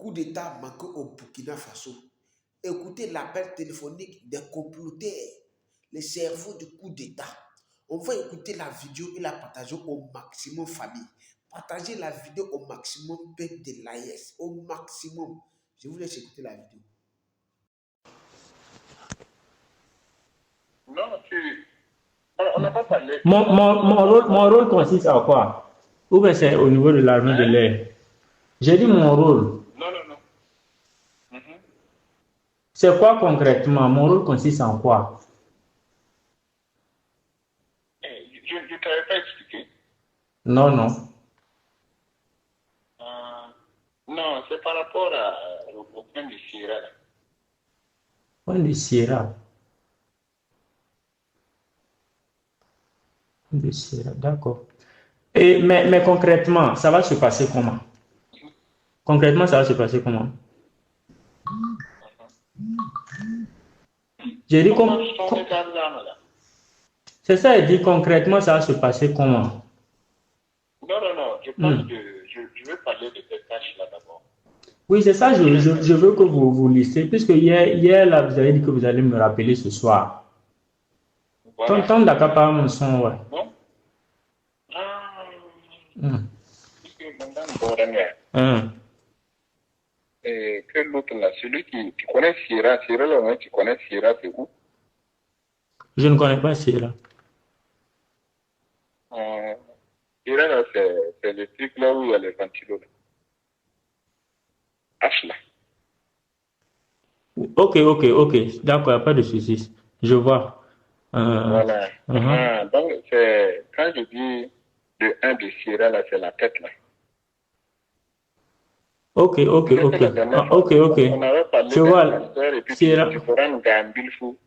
coup d'État manqué au Burkina Faso. Écoutez l'appel téléphonique des comploteurs, les cerveaux du coup d'État. On va écouter la vidéo et la partager au maximum, famille. Partagez la vidéo au maximum, peuple de l'AES, au maximum. Je vous laisse écouter la vidéo. Non, on n'a pas parlé. Mon rôle consiste à quoi? Ou bien c'est au niveau de l'armée de l'air? J'ai dit mon rôle. Non. Mhm. C'est quoi concrètement? Mon rôle consiste en quoi? Je ne t'avais pas expliqué. Non. Non, c'est par rapport au point de Sierra. Point de Sierra. De Sierra, d'accord. Mais concrètement, ça va se passer comment? Concrètement, ça va se passer comment? J'ai dit comment? C'est ça, il dit concrètement, ça va se passer comment? Non. Je pense que je veux parler de tes tâches là d'abord. Oui, c'est ça, je veux que vous listez, puisque hier là, vous avez dit que vous allez me rappeler ce soir. Voilà. Tant d'accord par mon son, ouais. Bon. Puisque maintenant, et que l'autre là, celui qui connaît Sierra là, tu connais Sierra, c'est où? Je ne connais pas Sierra. Sierra là, c'est le truc là où il y a les ventilos. H là. Ok, d'accord, pas de soucis. Je vois. Voilà. Donc, quand je dis le 1 de Sierra là, c'est la tête là. Ok. On avait parlé Je vois. et puis Sierra. tu feras un gambil fou.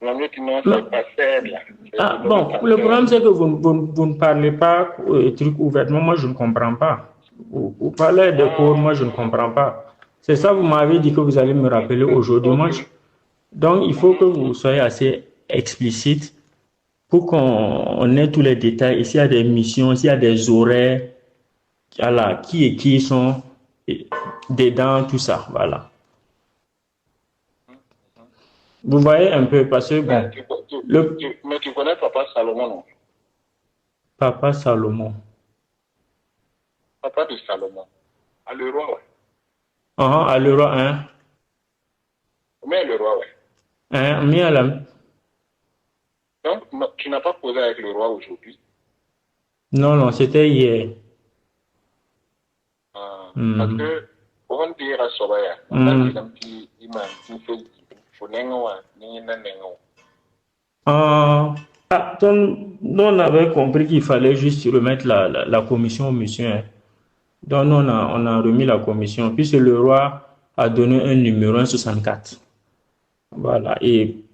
Non, c'est pas faire là. Bon, le problème c'est que vous ne parlez pas truc ouvertement, moi je ne comprends pas. Vous parlez de cours, moi je ne comprends pas. C'est ça, vous m'avez dit que vous allez me rappeler aujourd'hui. Donc il faut que vous soyez assez explicite pour qu'on ait tous les détails. Et s'il y a des missions, s'il y a des horaires, voilà, qui et qui sont dedans, tout ça, voilà. Vous voyez un peu, parce que bon. Mais tu connais Papa Salomon, non? Papa Salomon. Papa de Salomon. À le roi, ouais. À le roi, hein? Mais le roi, ouais. Donc, tu n'as pas posé avec le roi aujourd'hui? Non, c'était hier. Parce que, on dirait Sobaya, on dit un petit imam qui fait nous, on avait compris qu'il fallait juste remettre la commission au monsieur. Hein. Donc, nous, on a remis la commission, puisque le roi a donné un numéro 164. Voilà. Et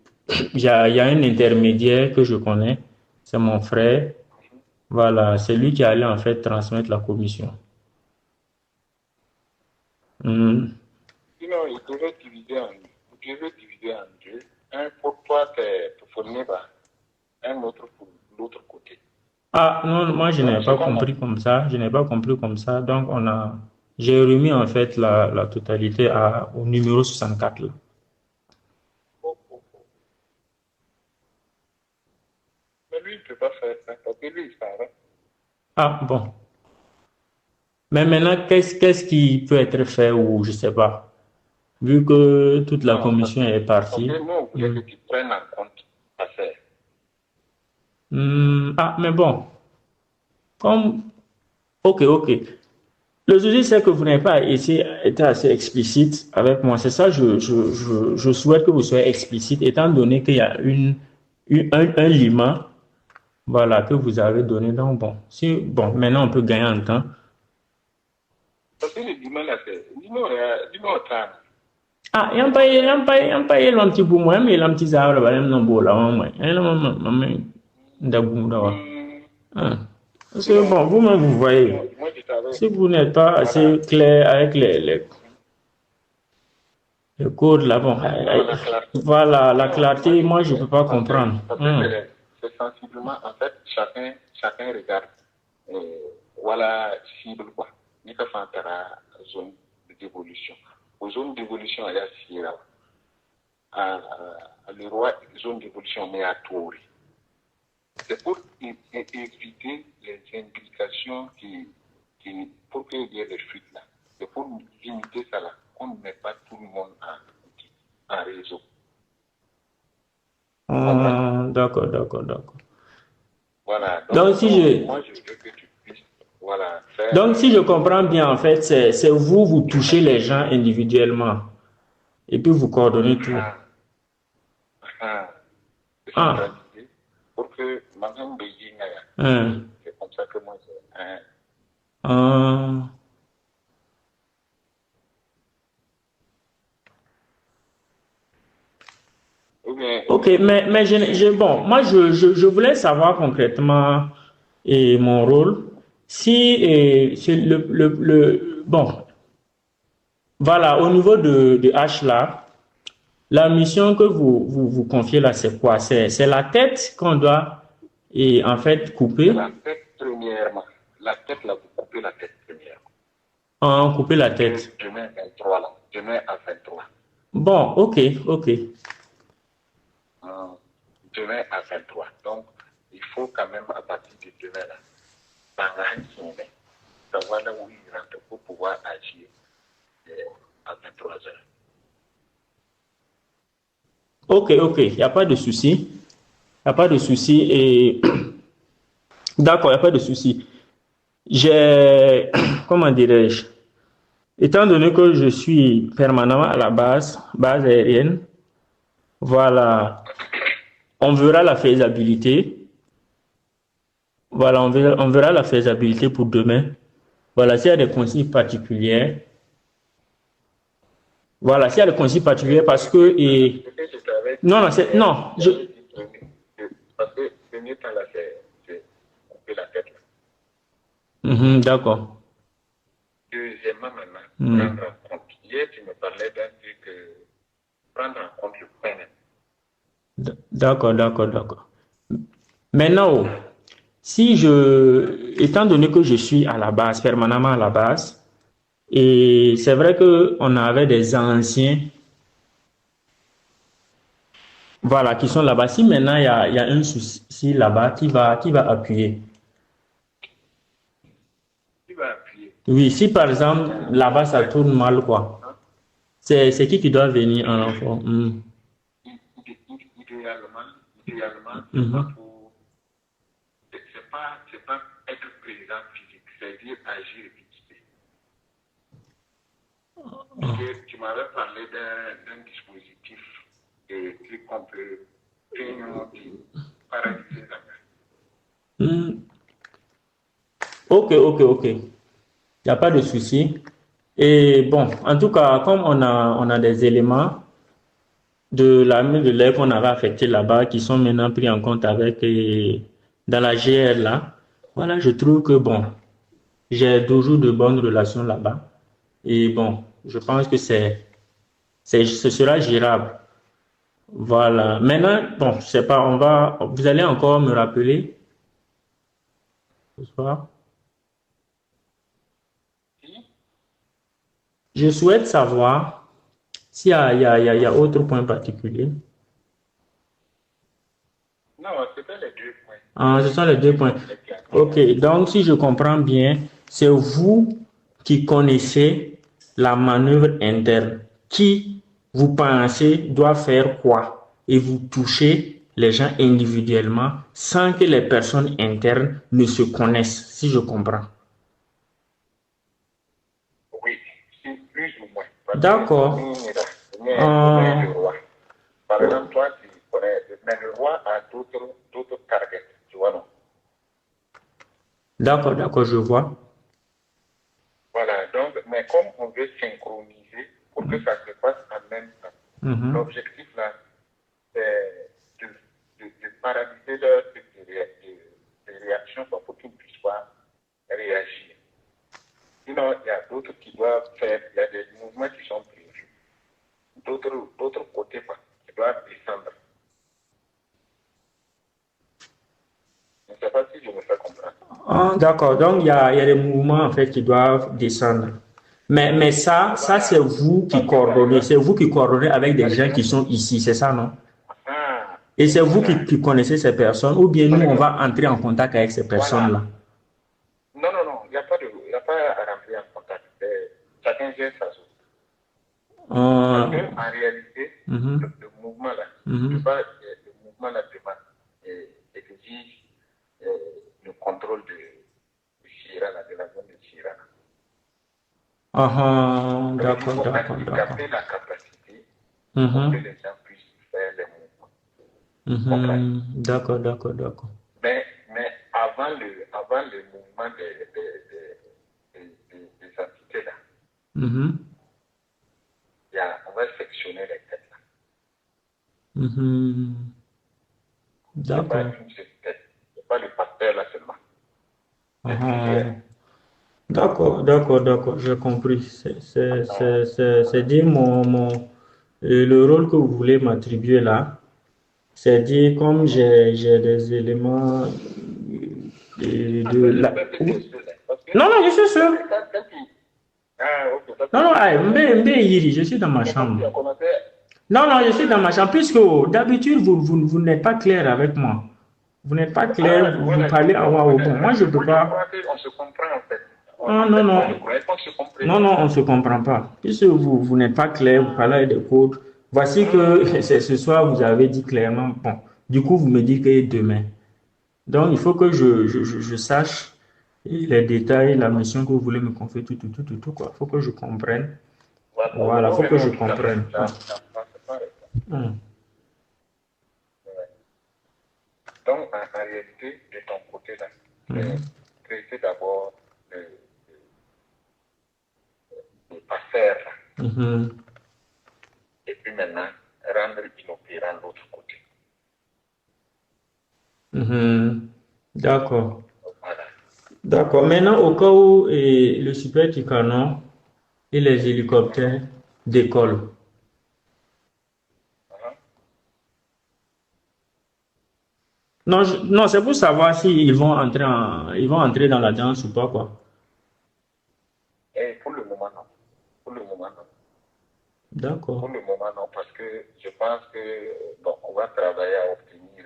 il y a un intermédiaire que je connais, c'est mon frère. Voilà, c'est lui qui allait en fait transmettre la commission. Sinon, il devait diviser en deux. Un pour toi, pour fournir un autre pour l'autre côté. Non, moi je n'ai pas compris comme ça. Donc j'ai remis en fait la totalité au numéro 64 là. Mais lui, il ne peut pas faire ça, parce que lui, il s'arrête. Bon. Mais maintenant, qu'est-ce qui peut être fait ou je sais pas, vu que toute la commission est partie. Parce que nous, on voulait que tu prennes en compte l'affaire. Mais bon. Ok. Le souci, c'est que vous n'avez pas été assez explicite avec moi. C'est ça, je souhaite que vous soyez explicite, étant donné qu'il y a un lima, voilà, que vous avez donné. Donc, bon, maintenant, on peut gagner en temps. Parce que le lima, là, c'est lima au temps. Il y a un paye l'anti pour moi, mais l'anti ça, là, non, bon, là, moi. Parce que, bon, vous-même, vous voyez, si vous n'êtes pas assez clair avec les codes là, bon, voilà, la clarté, moi, je ne peux pas comprendre. C'est sensiblement, en fait, chacun regarde, voilà, cible, quoi. Il faut faire la zone de d'évolution. Aux zones d'évolution, il y a Sierra. Le roi, zone d'évolution, mais à Touri. C'est pour éviter les implications pour qu'il y ait des fuites là. C'est pour limiter ça là. On ne met pas tout le monde en réseau. D'accord, d'accord, d'accord. Voilà. Donc, moi, je veux que tu puisses faire. Donc, si je comprends bien, en fait, c'est vous touchez les gens individuellement et puis vous coordonnez tout. Pour que Madame Beijing, c'est comme ça que moi, Ok, mais bon, moi je voulais savoir concrètement mon rôle. Si c'est bon, voilà, au niveau de H là, la mission que vous confiez là, c'est quoi? C'est la tête qu'on doit en fait couper. La tête premièrement. La tête là, vous coupez la tête premièrement. Couper la tête. Demain 23 là. Demain à 23. Bon, ok. Demain à 23. Donc, il faut quand même à partir de demain là, savoir là où il rentre pour pouvoir agir à 23 heures. Ok, il n'y a pas de souci. Et d'accord, il n'y a pas de souci. Comment dirais-je, étant donné que je suis permanemment à la base aérienne, voilà, on verra la faisabilité. Voilà, on verra la faisabilité pour demain. Voilà, s'il y a des consignes particulières. Voilà, s'il y a des consignes particulières parce que... Non. Parce que le mieux temps là, c'est couper la tête. D'accord. Deuxièmement, maintenant, prendre en compte. Hier, tu me parlais d'un truc, prendre en compte le pain. D'accord. Maintenant, étant donné que je suis à la base, permanemment à la base, et c'est vrai qu'on avait des anciens, voilà, qui sont là-bas. Si maintenant il y a un souci là-bas, qui va appuyer? Qui va appuyer? Oui, si par exemple là-bas ça tourne mal, quoi. C'est qui doit venir en renfort? Idéalement, c'est pas être présent physique, c'est-à-dire agir et visiter. Tu m'avais parlé d'un dispositif qu'on peut paralyser la main. Ok. Il n'y a pas de souci. Et bon, en tout cas, comme on a des éléments de l'armée de l'air qu'on avait affecté là-bas qui sont maintenant pris en compte avec dans la GR là, voilà, je trouve que bon, j'ai toujours de bonnes relations là-bas. Et bon, je pense que ce sera gérable. Voilà. Maintenant, bon, je sais pas, vous allez encore me rappeler ce soir. Je souhaite savoir s'il y a autre point particulier. Non, c'était les 2 points. Ce sont les 2 points. Ok, donc si je comprends bien, c'est vous qui connaissez la manœuvre interne. Qui, vous pensez, doit faire quoi? Et vous touchez les gens individuellement sans que les personnes internes ne se connaissent, si je comprends. Oui, c'est plus ou moins. D'accord. Par exemple, toi, tu connais, mais le roi a d'autres targets, tu vois, non? D'accord, je vois. Voilà, donc, mais comme on veut synchroniser pour que ça se passe en même temps, l'objectif là, c'est de paralyser leur truc de réaction pour qu'ils ne puissent pas réagir. Sinon, il y a d'autres qui doivent faire, il y a des mouvements qui sont prévus. D'autres côtés, qui doivent descendre. Je ne sais pas si je me fais comprendre. D'accord, donc il y a des mouvements en fait qui doivent descendre. Mais ça c'est vous qui coordonnez. C'est vous qui coordonnez avec des gens qui sont ici, c'est ça, non? Et c'est vous qui connaissez ces personnes, ou bien nous, on va entrer en contact avec ces personnes-là? Non, il n'y a pas à rentrer en contact. Chacun gère sa chose. Parce qu'en réalité, le mouvement-là, le mouvement-là exige le contrôle de Chirana, de la zone de Chirana. D'accord. Handicaper la capacité pour que les gens puissent faire les mouvements. D'accord. Mais avant le mouvement des entités-là, on va sectionner les têtes. D'accord. C'est pas le pasteur là seulement. D'accord, j'ai compris. C'est dire le rôle que vous voulez m'attribuer là, c'est dire comme j'ai des éléments de la... Non, je suis sûr. Je suis dans ma chambre. Non, je suis dans ma chambre, puisque d'habitude, vous n'êtes pas clair avec moi. Vous n'êtes pas clair, vous parlez à moi au bon. Moi, je ne peux pas. On se comprend en fait. Non, on ne se comprend pas. Puisque vous n'êtes pas clair, vous parlez des codes. Voici que ce soir, vous avez dit clairement. Bon, du coup, vous me dites que demain. Donc, il faut que je sache les détails, la mission que vous voulez me confier, tout, quoi. Il faut que je comprenne. Voilà, il faut que je comprenne. Donc, en réalité, de ton côté, là, traiter d'abord le passer, et puis maintenant, rendre inopérant l'autre côté. D'accord. Voilà. D'accord. Maintenant, au cas où le super Tucano et les hélicoptères décollent. Non, c'est pour savoir s'ils vont entrer dans la danse ou pas, quoi. Et pour le moment, non. D'accord. Pour le moment, non, parce que je pense que on va travailler à obtenir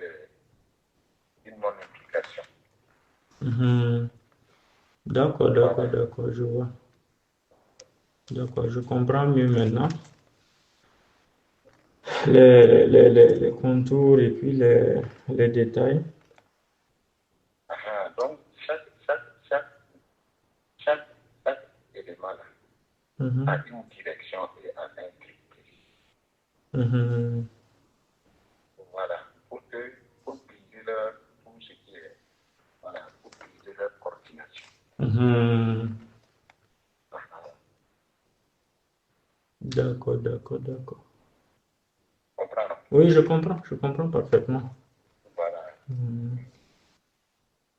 une bonne implication. D'accord, je vois. D'accord, je comprends mieux maintenant. Les contours et puis les détails. Donc, chaque élément là, a une direction et un intrigue. Voilà, pour briser tout ce qui est, pour briser leur coordination. D'accord. Comprends? Oui, je comprends parfaitement. Voilà.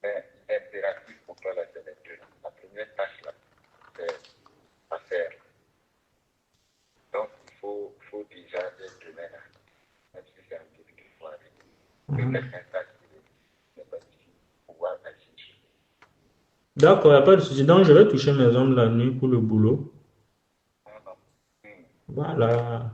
Mais l'impératif pour toi, là, c'est les deux. La première tâche, là, c'est à faire. Donc, il faut déjà être demain, là, même si c'est un début de soirée, que quelqu'un sache qu'il n'est pas ici, pouvoir agir. D'accord, il n'y a pas de souci. Donc, je vais toucher mes hommes la nuit pour le boulot. Voilà.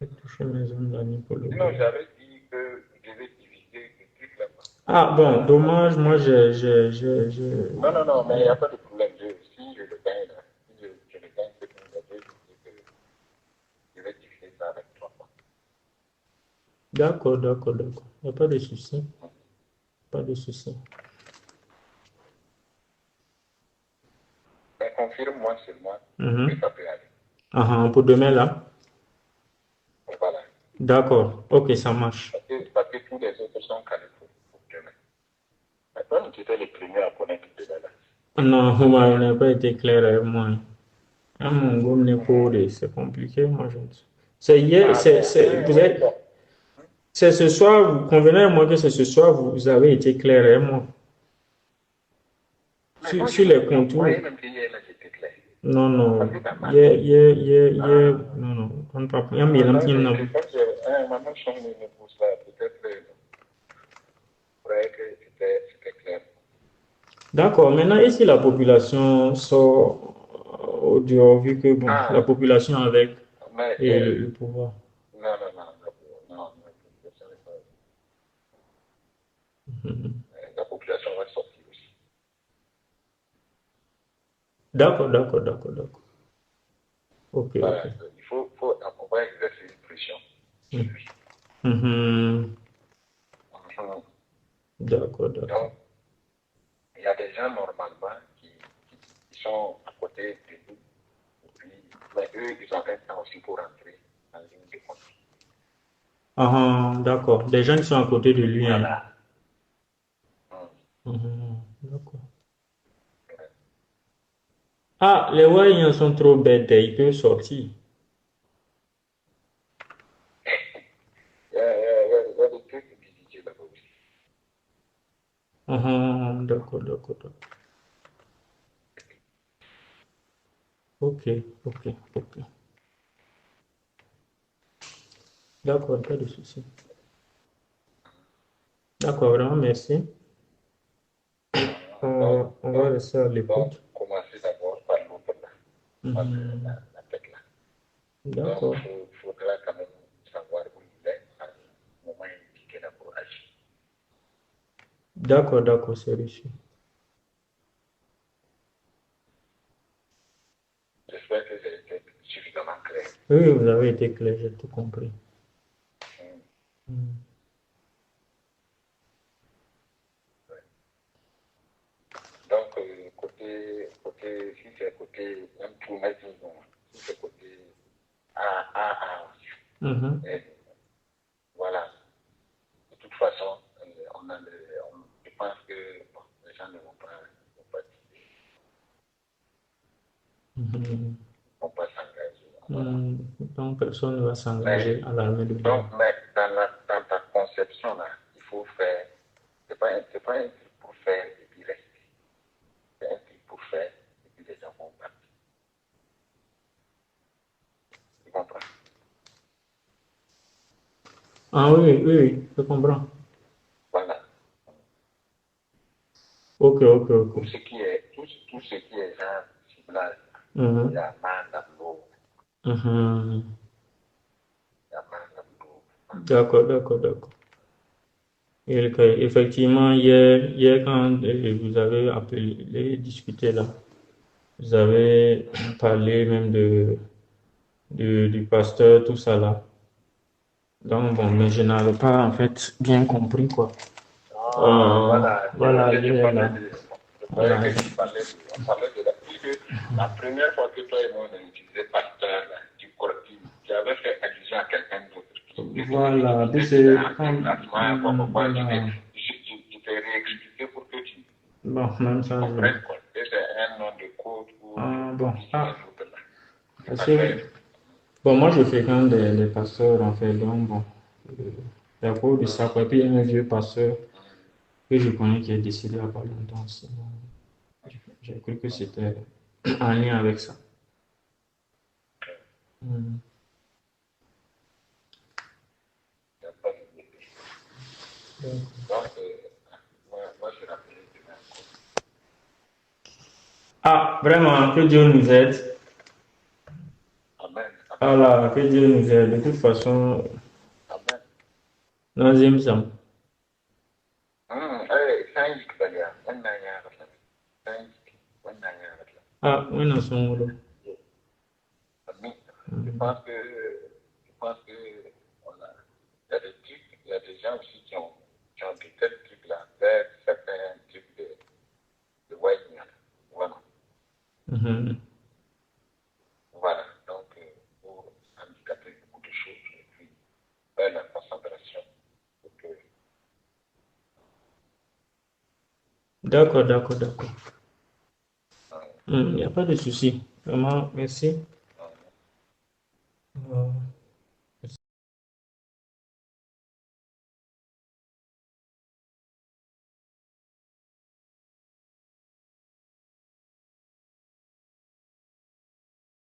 Je vais toucher mes hommes la nuit pour le boulot. Sinon, j'avais dit que je devais diviser le truc là-bas. Ah bon, dommage, moi Non, mais il n'y a pas de problème. Si je le gagne là, si je le gagne, c'est que je vais diviser ça avec toi. D'accord. Il n'y a pas de souci. Mais confirme-moi seulement que ça peut aller. Pour demain là? Voilà. D'accord, ok, ça marche. Parce que tous les autres sont calés pour demain. Maintenant, tu étais le premier à connaître demain là. Non, vous n'avez pas été clair avec moi. Mon gomme n'est pas, c'est compliqué, moi je ne sais. C'est hier, c'est ce soir, vous convenez à moi que c'est ce soir, vous avez été clair avec moi. Sur les contours. Non, non, on ne parle pas. D'accord, maintenant, et si la population sort dehors, vu que bon, la population avec et le pouvoir. Non, je savais pas. La population va sortir aussi. D'accord. Ok, Voilà, ok. on va exercer une pression sur lui. D'accord. Donc, il y a des gens normalement qui sont à côté de nous, mais eux, ils ont un temps aussi pour rentrer en ligne de compte. D'accord. Des gens qui sont à côté de lui. Voilà. D'accord. Ah, les Wayans sont trop bêtes, ils peuvent sortir. Il y a des trucs difficiles là-bas aussi. D'accord. Ok. D'accord, pas de souci. D'accord, vraiment, merci. On va rester à l'écoute. Commencer d'abord par l'autre là, par la tête là. D'accord. Donc, il faudra quand même savoir où il est à un moment indiqué là pour agir. D'accord, c'est reçu. J'espère que j'ai été suffisamment clair. Oui, vous avez été clair, j'ai tout compris. Donc, si c'est côté M2, si c'est côté A, voilà. De toute façon, je pense que les gens ne vont pas s'engager. Donc, personne ne va s'engager à l'armée de Donc, Blanc. mais dans ta conception, là, il faut faire, c'est pas un truc pour faire et puis rester. C'est un truc pour faire et puis les gens vont partir. Tu comprends? Ah oui, je comprends. Voilà. Ok. Tout ce qui est genre ciblage, il y a man dans l'eau. D'accord. Et effectivement, hier quand vous avez appelé, discuté là, vous avez parlé même du pasteur, tout ça là. Donc bon, mais je n'avais pas en fait bien compris quoi. Voilà, il est là. On parlait de la première fois que toi et moi on a utilisé pasteur, tu avais fait allusion à quelqu'un d'autre. Voilà, je t'ai réexpliqué pour que tu comprennes quoi. C'est un nom de code Bon, moi je fréquente des pasteurs en fait, donc bon, à cause de ça, quoi. Puis il y a un vieux pasteur que je connais qui est décédé il n'y a pas longtemps aussi. J'ai cru que c'était en lien avec ça. Ah, vraiment, que Dieu nous aide. Voilà, que Dieu nous aide. De toute façon, nous aimons. Ah, oui, nous sommes là. Je pense que voilà, il y a des gens aussi qui ont des tels trucs-là, vers certains trucs de Wayne. Voilà. Voilà, donc pour handicaper beaucoup de choses et puis faire la concentration. D'accord. Il n'y a pas de souci. Vraiment, merci.